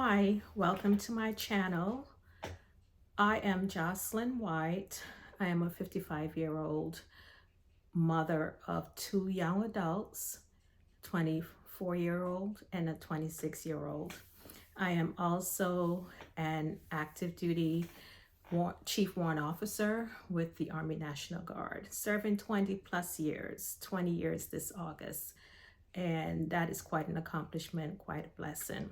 Hi, welcome to my channel. I am Jocelyn White. I am a 55-year-old mother of two young adults, 24-year-old and a 26-year-old. I am also an active duty Chief Warrant Officer with the Army National Guard, serving 20 plus years, 20 years this August. And that is quite an accomplishment, quite a blessing.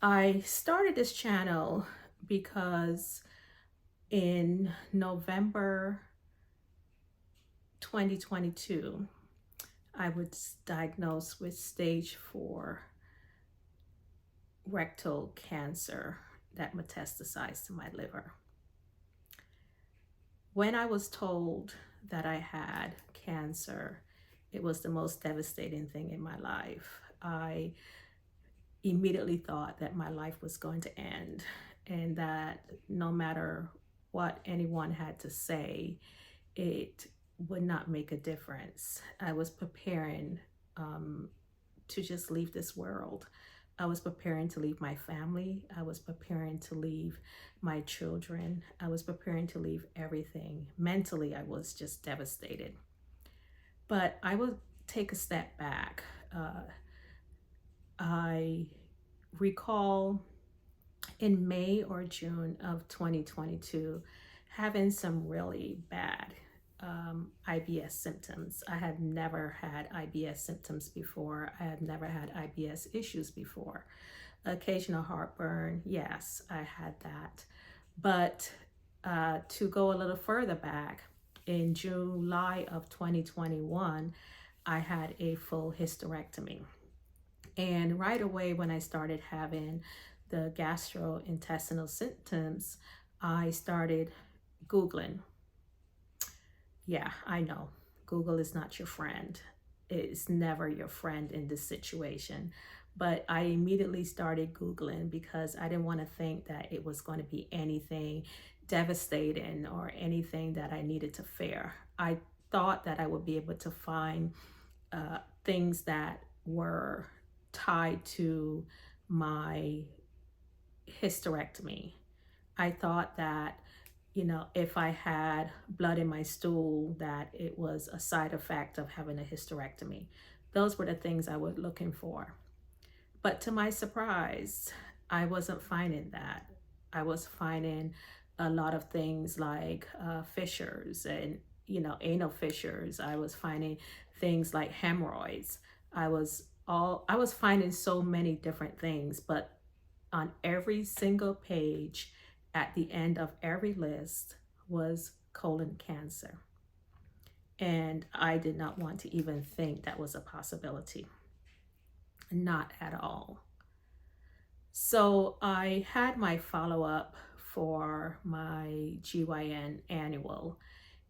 I started this channel because in November 2022, I was diagnosed with stage 4 rectal cancer that metastasized to my liver. When I was told that I had cancer, it was the most devastating thing in my life. I immediately thought that my life was going to end and that no matter what anyone had to say, it would not make a difference. I was preparing to just leave this world. I was preparing to leave my family. I was preparing to leave my children. I was preparing to leave everything. Mentally, I was just devastated. But I will take a step back. I recall in May or June of 2022 having some really bad IBS symptoms. I had never had IBS symptoms before. I had never had IBS issues before. Occasional heartburn, yes, I had that. But to go a little further back, in July of 2021, I had a full hysterectomy. And right away, when I started having the gastrointestinal symptoms, I started Googling. Yeah, I know. Google is not your friend. It's never your friend in this situation. But I immediately started Googling because I didn't want to think that it was going to be anything devastating or anything that I needed to fear. I thought that I would be able to find things that were tied to my hysterectomy. I thought that, if I had blood in my stool, that it was a side effect of having a hysterectomy. Those were the things I was looking for. But to my surprise, I wasn't finding that. I was finding a lot of things like fissures and, anal fissures. I was finding things like hemorrhoids. I was finding so many different things, but on every single page at the end of every list was colon cancer. And I did not want to even think that was a possibility. Not at all. So I had my follow-up for my GYN annual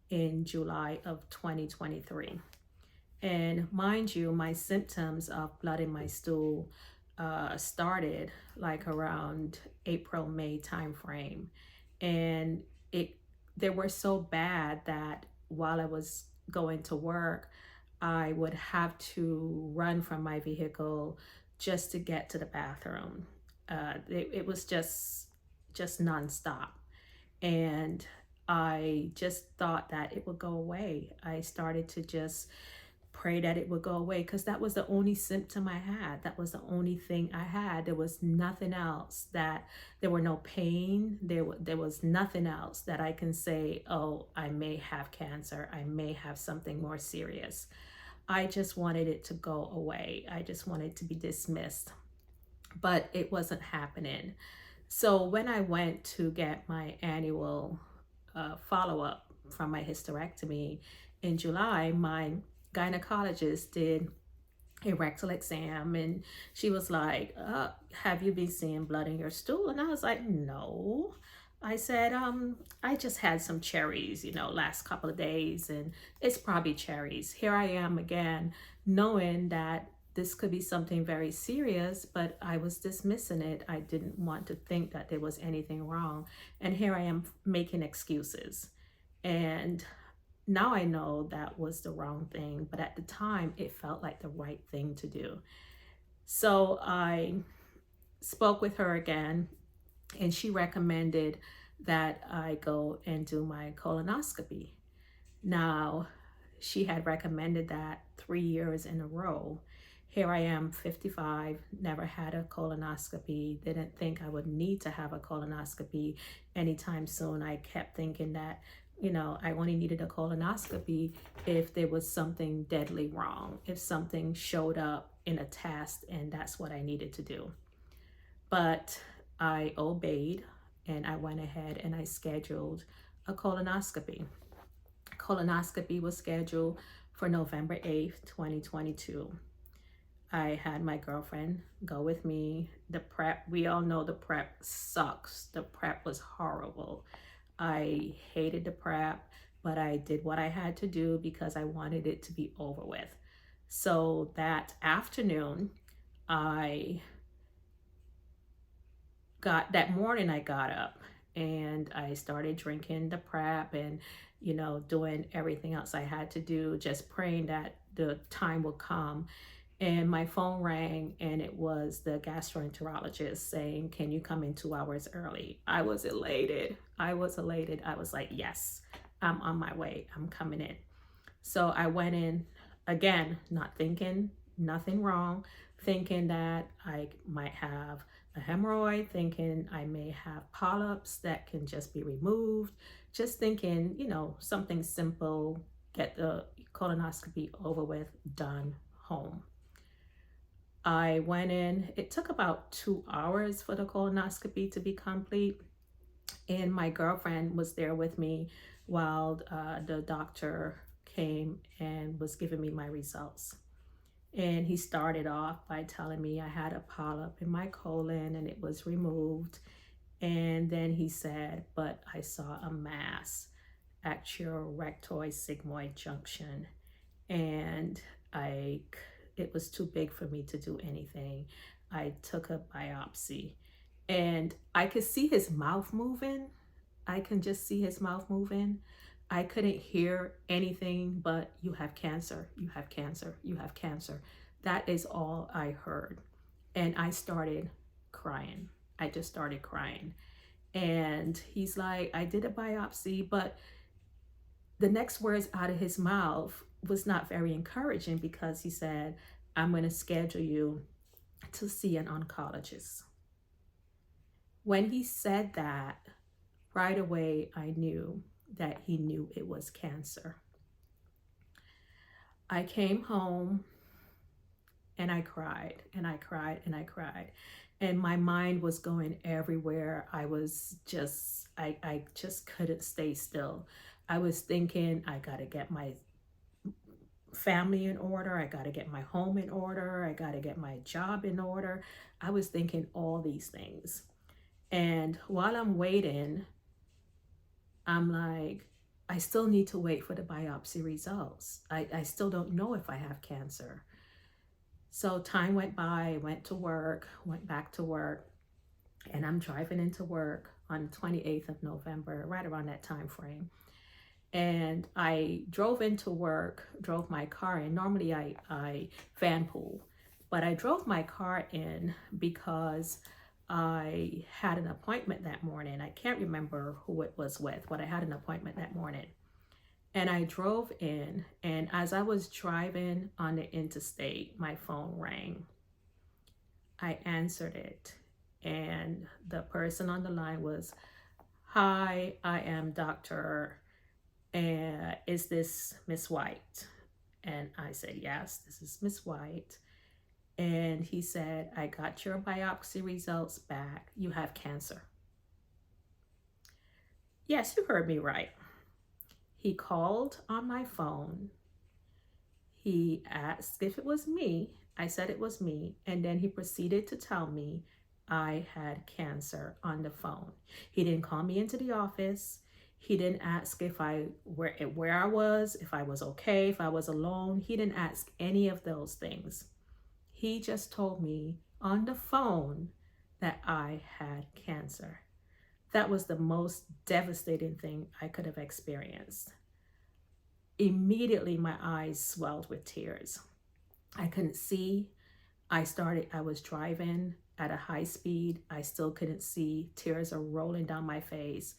in July of 2023. And mind you, my symptoms of blood in my stool started like around April, May timeframe. And they were so bad that while I was going to work, I would have to run from my vehicle just to get to the bathroom. It was just nonstop. And I just thought that it would go away. I started to just pray that it would go away because that was the only symptom I had. That was the only thing I had. There was nothing else there were no pain. There was nothing else that I can say, oh, I may have cancer. I may have something more serious. I just wanted it to go away. I just wanted to be dismissed, but it wasn't happening. So when I went to get my annual follow-up from my hysterectomy in July, my gynecologist did a rectal exam and she was like, have you been seeing blood in your stool? And I was like, no. I said, I just had some cherries, last couple of days, and it's probably cherries. Here I am again, knowing that this could be something very serious, but I was dismissing it. I didn't want to think that there was anything wrong. And here I am making excuses. And now I know that was the wrong thing, but at the time it felt like the right thing to do. So I spoke with her again, and she recommended that I go and do my colonoscopy. Now, she had recommended that 3 years in a row. Here I am, 55, never had a colonoscopy, didn't think I would need to have a colonoscopy anytime soon. I kept thinking that, I only needed a colonoscopy if there was something deadly wrong, if something showed up in a test, and that's what I needed to do. But I obeyed, and I went ahead and I scheduled a colonoscopy. Colonoscopy was scheduled for November 8th, 2022. I had my girlfriend go with me. The prep, we all know the prep sucks. The prep was horrible. I hated the prep, but I did what I had to do because I wanted it to be over with. So that afternoon, that morning I got up and I started drinking the prep and, doing everything else I had to do, just praying that the time would come. And my phone rang, and it was the gastroenterologist saying, "Can you come in 2 hours early?" I was elated. I was like, yes, I'm on my way. I'm coming in. So I went in again, not thinking nothing wrong, thinking that I might have a hemorrhoid, thinking I may have polyps that can just be removed, just thinking, something simple, get the colonoscopy over with, done, home. I went in, it took about 2 hours for the colonoscopy to be complete. And my girlfriend was there with me while the doctor came and was giving me my results. And he started off by telling me I had a polyp in my colon and it was removed. And then he said, "But I saw a mass at your rectosigmoid junction." And it was too big for me to do anything. I took a biopsy and I could see his mouth moving. I can just see his mouth moving. I couldn't hear anything but, "You have cancer, you have cancer, you have cancer." That is all I heard. And I started crying. I just started crying. And he's like, "I did a biopsy," but the next words out of his mouth was not very encouraging because he said, "I'm going to schedule you to see an oncologist." When he said that, right away, I knew that he knew it was cancer. I came home and I cried and I cried and I cried. And my mind was going everywhere. I just couldn't stay still. I was thinking, I got to get my family in order. I got to get my home in order. I got to get my job in order. I was thinking all these things. And while I'm waiting, I'm like, I still need to wait for the biopsy results. I still don't know if I have cancer. So time went by, I went to work, went back to work, and I'm driving into work on the 28th of November, right around that time frame. And I drove into work, drove my car in. Normally I van pool, but I drove my car in because I had an appointment that morning. I can't remember who it was with, but I had an appointment that morning. And I drove in, and as I was driving on the interstate, my phone rang. I answered it, and the person on the line was, "Hi, I am Dr. And is this Miss White?" And I said, "Yes, this is Miss White." And he said, "I got your biopsy results back. You have cancer." Yes, you heard me right. He called on my phone. He asked if it was me. I said it was me. And then he proceeded to tell me I had cancer on the phone. He didn't call me into the office. He didn't ask where I was, if I was okay, if I was alone. He didn't ask any of those things. He just told me on the phone that I had cancer. That was the most devastating thing I could have experienced. Immediately, my eyes swelled with tears. I couldn't see. I was driving. at a high speed. I still couldn't see. Tears are rolling down my face.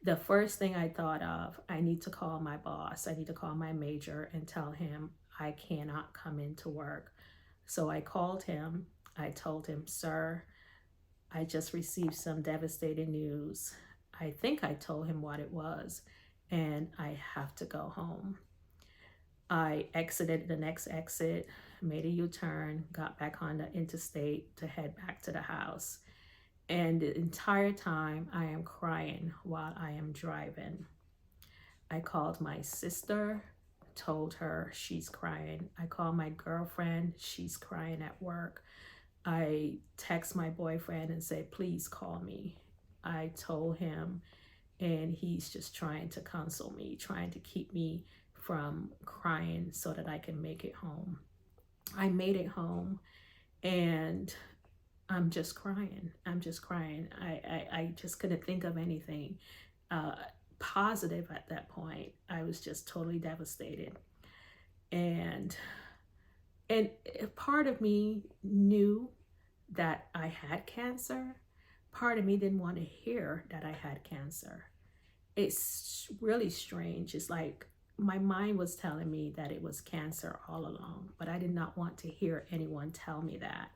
The first thing I thought of, I need to call my boss. I need to call my major and tell him I cannot come into work. So I called him. I told him, sir, I just received some devastating news. I think I told him what it was, and I have to go home. I exited the next exit, made a U-turn, got back on the interstate to head back to the house. And the entire time I am crying while I am driving. I called my sister, told her she's crying. I called my girlfriend, she's crying at work. I text my boyfriend and say, please call me. I told him, and he's just trying to console me, trying to keep me from crying so that I can make it home. I made it home, and I'm just crying. I'm just crying. I just couldn't think of anything positive at that point. I was just totally devastated. And part of me knew that I had cancer. Part of me didn't want to hear that I had cancer. It's really strange. It's like my mind was telling me that it was cancer all along, but I did not want to hear anyone tell me that.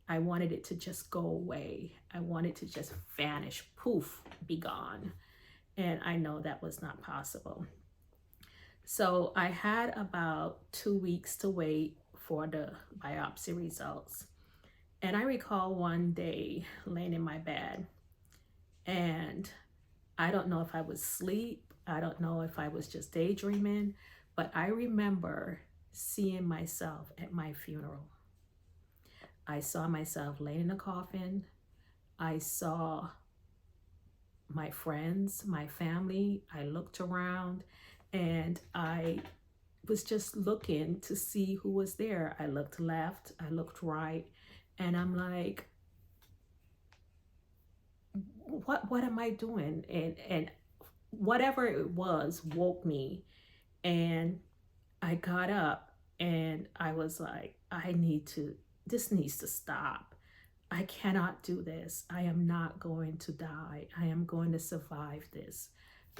I wanted it to just go away. I wanted to just vanish, poof, be gone. And I know that was not possible. So I had about 2 weeks to wait for the biopsy results. And I recall one day laying in my bed, and I don't know if I was asleep. I don't know if I was just daydreaming, but I remember seeing myself at my funeral. I saw myself laying in a coffin. I saw my friends, my family. I looked around, and I was just looking to see who was there. I looked left, I looked right, and I'm like, what am I doing? And whatever it was woke me, and I got up, and I was like, this needs to stop. I cannot do this. I am not going to die. I am going to survive this.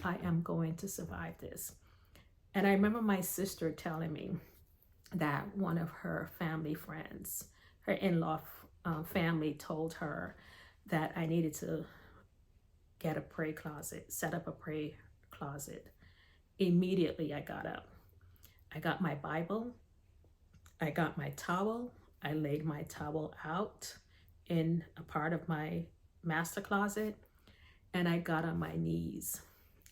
I am going to survive this. And I remember my sister telling me that one of her family friends, her in-law family, told her that I needed to get a prayer closet, set up a prayer closet. Immediately I got up. I got my Bible. I got my towel. I laid my towel out in a part of my master closet, and I got on my knees,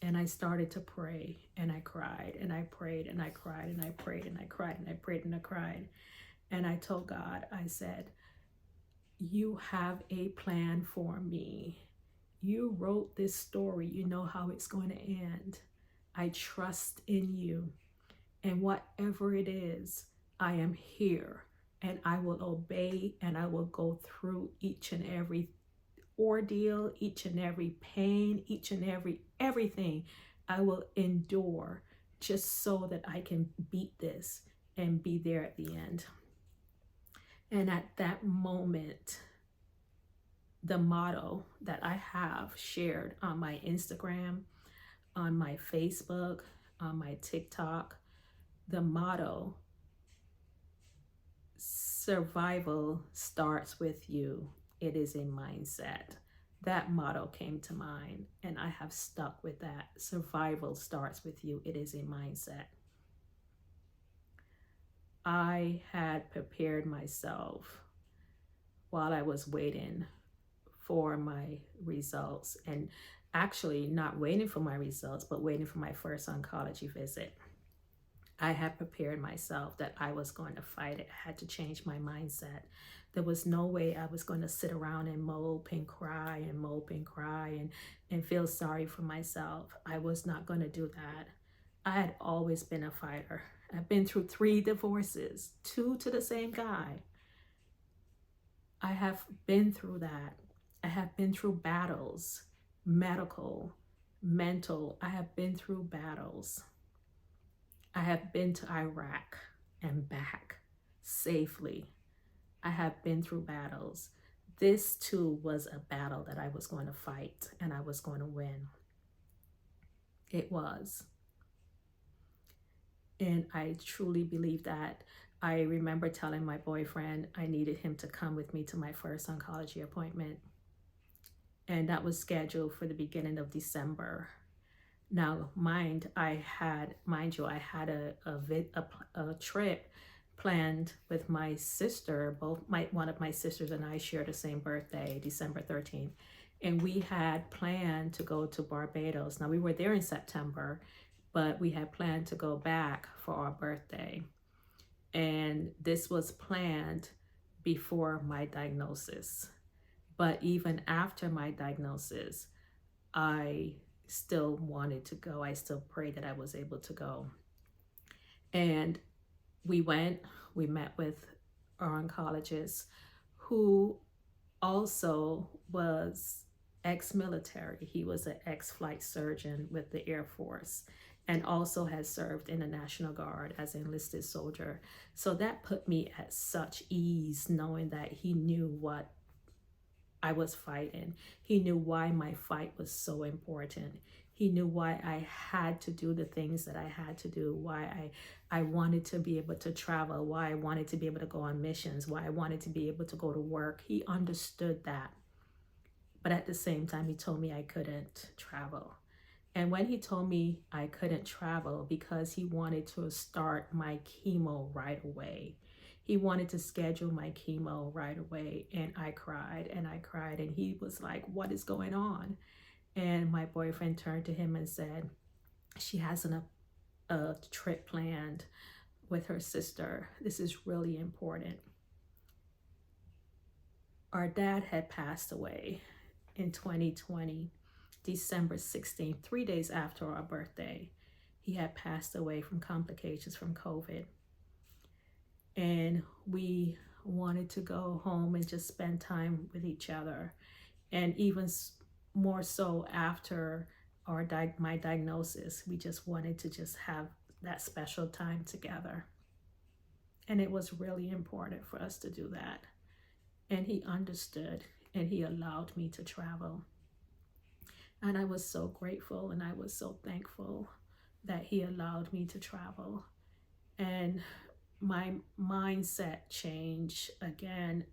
and I started to pray, and I cried, and I prayed, and I cried, and I prayed, and I cried, and I prayed, and I cried. And I told God, I said, you have a plan for me. You wrote this story. You know how it's going to end. I trust in you. And whatever it is, I am here, and I will obey, and I will go through each and every ordeal, each and every pain, each and everything I will endure just so that I can beat this and be there at the end. And at that moment, the motto that I have shared on my Instagram, on my Facebook, on my TikTok, the motto, survival starts with you. It is a mindset. That motto came to mind, and I have stuck with that. Survival starts with you. It is a mindset. I had prepared myself while I was waiting for my results, and actually not waiting for my results, but waiting for my first oncology visit. I had prepared myself that I was going to fight it. I had to change my mindset. There was no way I was going to sit around and mope and cry and mope and cry and feel sorry for myself. I was not going to do that. I had always been a fighter. I've been through 3 divorces, 2 to the same guy. I have been through that. I have been through battles, medical, mental. I have been through battles. I have been to Iraq and back safely. I have been through battles. this too was a battle that I was going to fight and I was going to win. It was. And I truly believe that. I remember telling my boyfriend I needed him to come with me to my first oncology appointment. And that was scheduled for the beginning of December. Now, mind you, I had a trip planned with my sister. One of my sisters and I share the same birthday, December 13th. And we had planned to go to Barbados. Now, we were there in September, but we had planned to go back for our birthday. And this was planned before my diagnosis. But even after my diagnosis, I still wanted to go. I still prayed that I was able to go. And we met with our oncologist, who also was ex-military. He was an ex-flight surgeon with the Air Force and also has served in the National Guard as an enlisted soldier. So that put me at such ease, knowing that he knew what I was fighting. He knew why my fight was so important. He knew why I had to do the things that I had to do, why I wanted to be able to travel, why I wanted to be able to go on missions, why I wanted to be able to go to work. He understood that. But at the same time, he told me I couldn't travel. And when he told me I couldn't travel because he wanted to start my chemo right away, he wanted to schedule my chemo right away. And I cried and I cried. And he was like, what is going on? And my boyfriend turned to him and said, she has a trip planned with her sister. This is really important. Our dad had passed away in 2020, December 16th, 3 days after our birthday. He had passed away from complications from COVID. And we wanted to go home and just spend time with each other. And even more so after my diagnosis, we just wanted to just have that special time together. And it was really important for us to do that. And he understood, and he allowed me to travel. And I was so grateful and I was so thankful that he allowed me to travel. And my mindset changed again.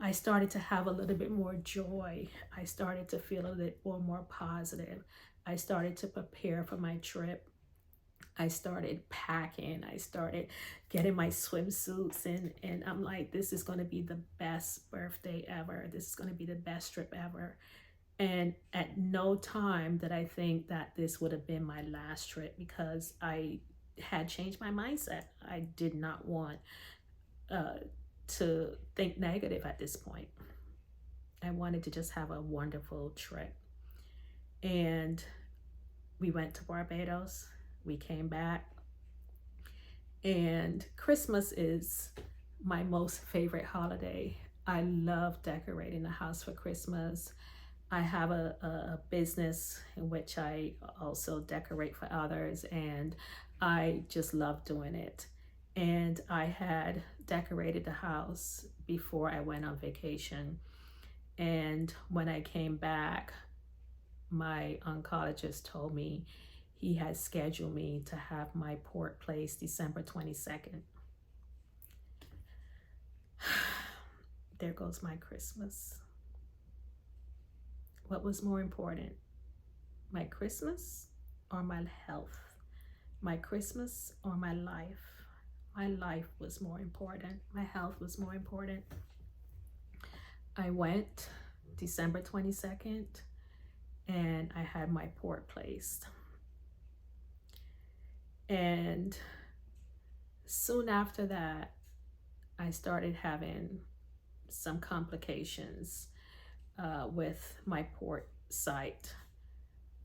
I started to have a little bit more joy. I started to feel a little more positive. I started to prepare for my trip. I started packing. I started getting my swimsuits, and I'm like, this is going to be the best birthday ever. This is going to be the best trip ever. And at no time did I think that this would have been my last trip, because I had changed my mindset. I did not want to think negative at this point. I wanted to just have a wonderful trip. And we went to Barbados. We came back. And Christmas is my most favorite holiday. I love decorating the house for Christmas. I have a business in which I also decorate for others, and I just love doing it. And I had decorated the house before I went on vacation. And when I came back, my oncologist told me he had scheduled me to have my port placed December 22nd. There goes my Christmas. What was more important, my Christmas or my health? My Christmas or my life? My life was more important. My health was more important. I went December 22nd and I had my port placed. And soon after that, I started having some complications with my port site.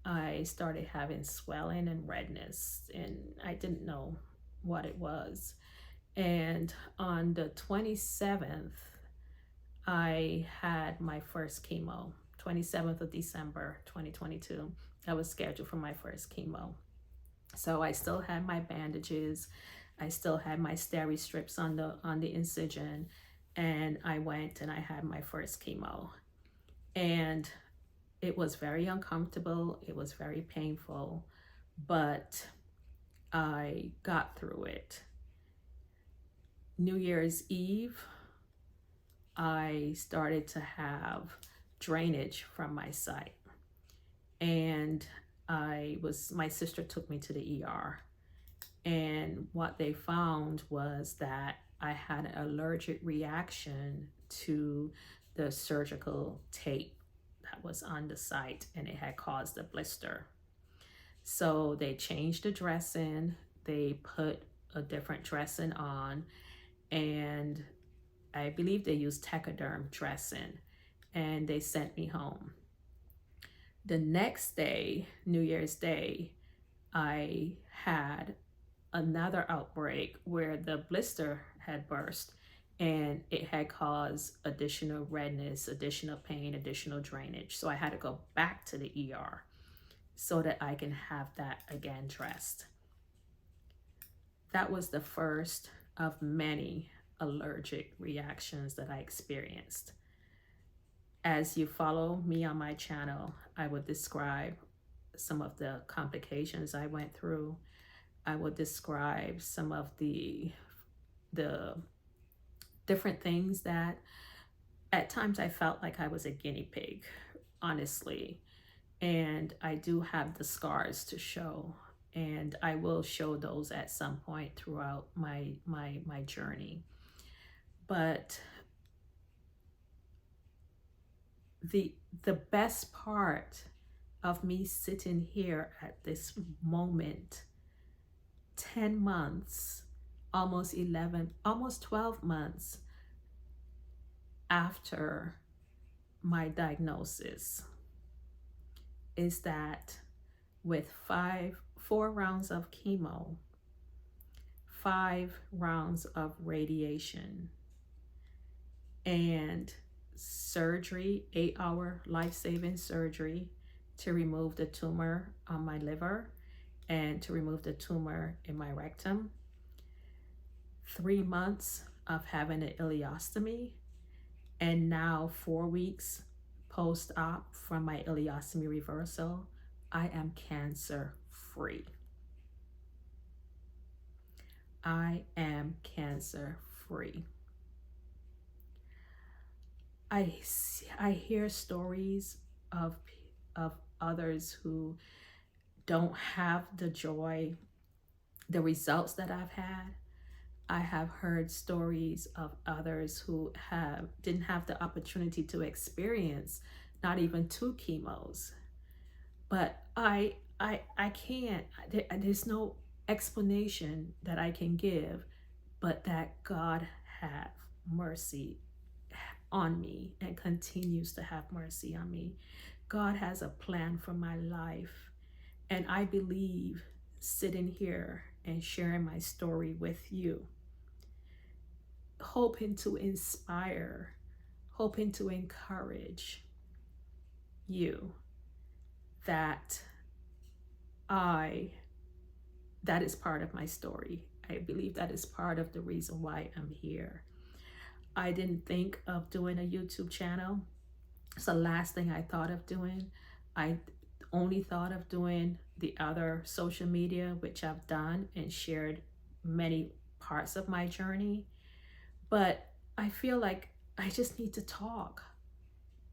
I started having swelling and redness, and I didn't know what it was. And on the 27th, I had my first chemo, 27th of December, 2022. I was scheduled for my first chemo. So I still had my bandages. I still had my steri strips on the incision. and I went and I had my first chemo. And it was very uncomfortable. It was very painful, but I got through it. New Year's Eve, I started to have drainage from my site. And my sister took me to the ER. And what they found was that I had an allergic reaction to the surgical tape that was on the site, and it had caused a blister. So they changed the dressing, they put a different dressing on, and I believe they used Tecoderm dressing, and they sent me home. The next day, New Year's Day, I had another outbreak where the blister had burst and it had caused additional redness, additional pain, additional drainage. So I had to go back to the ER so that I can have that again dressed. That was the first of many allergic reactions that I experienced. As you follow me on my channel, I would describe some of the complications I went through. I would describe some of the different things that at times I felt like I was a guinea pig, honestly. And I do have the scars to show, and I will show those at some point throughout my journey. But the best part of me sitting here at this moment, 10 months, almost 12 months after my diagnosis, is that with 4 rounds of chemo, 5 rounds of radiation, and surgery, 8-hour life-saving surgery to remove the tumor on my liver and to remove the tumor in my rectum, 3 months of having an ileostomy, and now 4 weeks post-op from my ileostomy reversal, I am cancer-free. I am cancer-free. I hear stories of others who don't have the joy, the results that I've had. I have heard stories of others who didn't have the opportunity to experience not even 2 chemos. But I can't, there's no explanation that I can give, but that God have mercy on me and continues to have mercy on me. God has a plan for my life, and I believe sitting here and sharing my story with you, hoping to inspire, hoping to encourage you that is part of my story. I believe that is part of the reason why I'm here. I didn't think of doing a YouTube channel. It's the last thing I thought of doing. I only thought of doing the other social media, which I've done and shared many parts of my journey. But I feel like I just need to talk.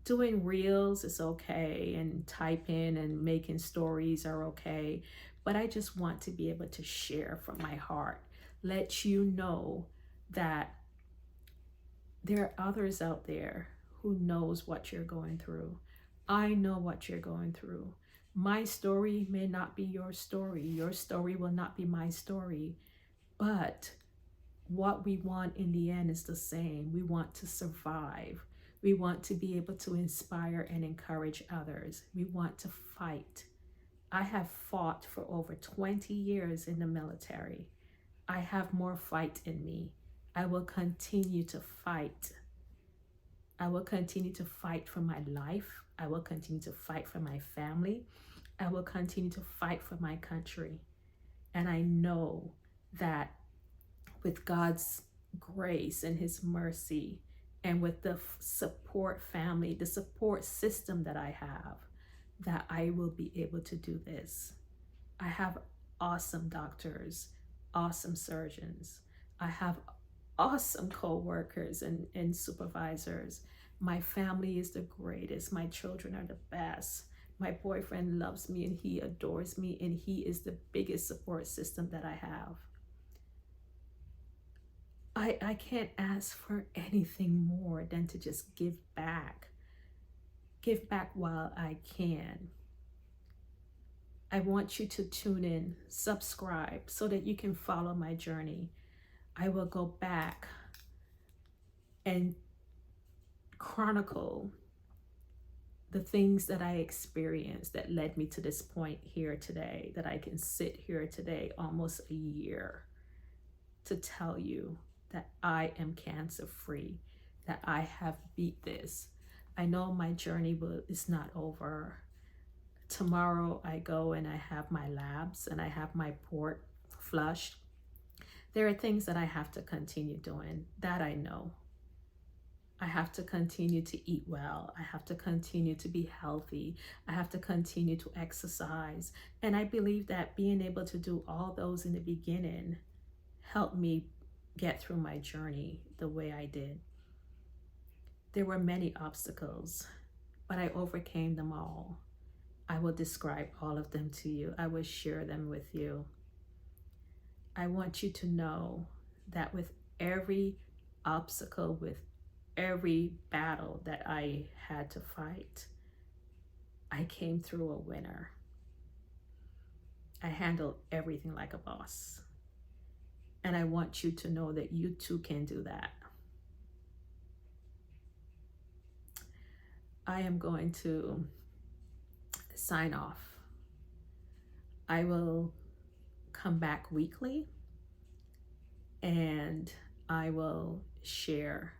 Doing reels is okay, and typing and making stories are okay. But I just want to be able to share from my heart, let you know that there are others out there who knows what you're going through. I know what you're going through. My story may not be your story. Your story will not be my story. But what we want in the end is the same. We want to survive. We want to be able to inspire and encourage others. We want to fight. I have fought for over 20 years in the military. I have more fight in me. I will continue to fight. I will continue to fight for my life. I will continue to fight for my family. I will continue to fight for my country. And I know that with God's grace and his mercy and with the support family, the support system that I have, that I will be able to do this. I have awesome doctors, awesome surgeons. I have awesome co-workers and supervisors. My family is the greatest. My children are the best. My boyfriend loves me and he adores me, and he is the biggest support system that I have. I can't ask for anything more than to just give back. Give back while I can. I want you to tune in, subscribe, so that you can follow my journey. I will go back and chronicle the things that I experienced that led me to this point here today, that I can sit here today, almost a year, to tell you that I am cancer free, that I have beat this. I know my journey is not over. Tomorrow I go and I have my labs and I have my port flushed. There are things that I have to continue doing, that I know. I have to continue to eat well. I have to continue to be healthy. I have to continue to exercise. And I believe that being able to do all those in the beginning helped me get through my journey the way I did. There were many obstacles, but I overcame them all. I will describe all of them to you. I will share them with you. I want you to know that with every obstacle, with every battle that I had to fight, I came through a winner. I handled everything like a boss. And I want you to know that you too can do that. I am going to sign off. I will come back weekly and I will share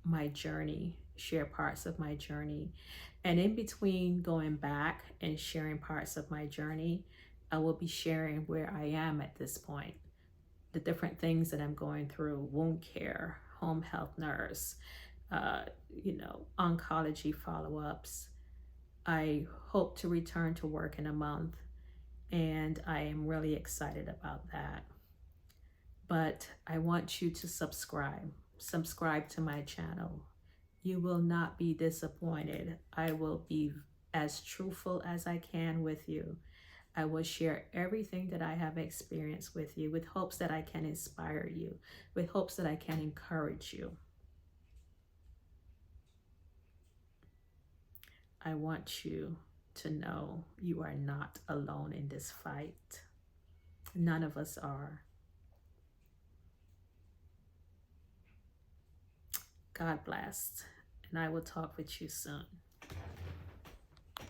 my journey, share parts of my journey. And in between going back and sharing parts of my journey, I will be sharing where I am at this point, the different things that I'm going through: wound care, home health nurse, oncology follow-ups. I hope to return to work in a month, and I am really excited about that. But I want you to subscribe to my channel. You will not be disappointed. I will be as truthful as I can with you. I will share everything that I have experienced with you, with hopes that I can inspire you, with hopes that I can encourage you. I want you to know you are not alone in this fight. None of us are. God bless, and I will talk with you soon.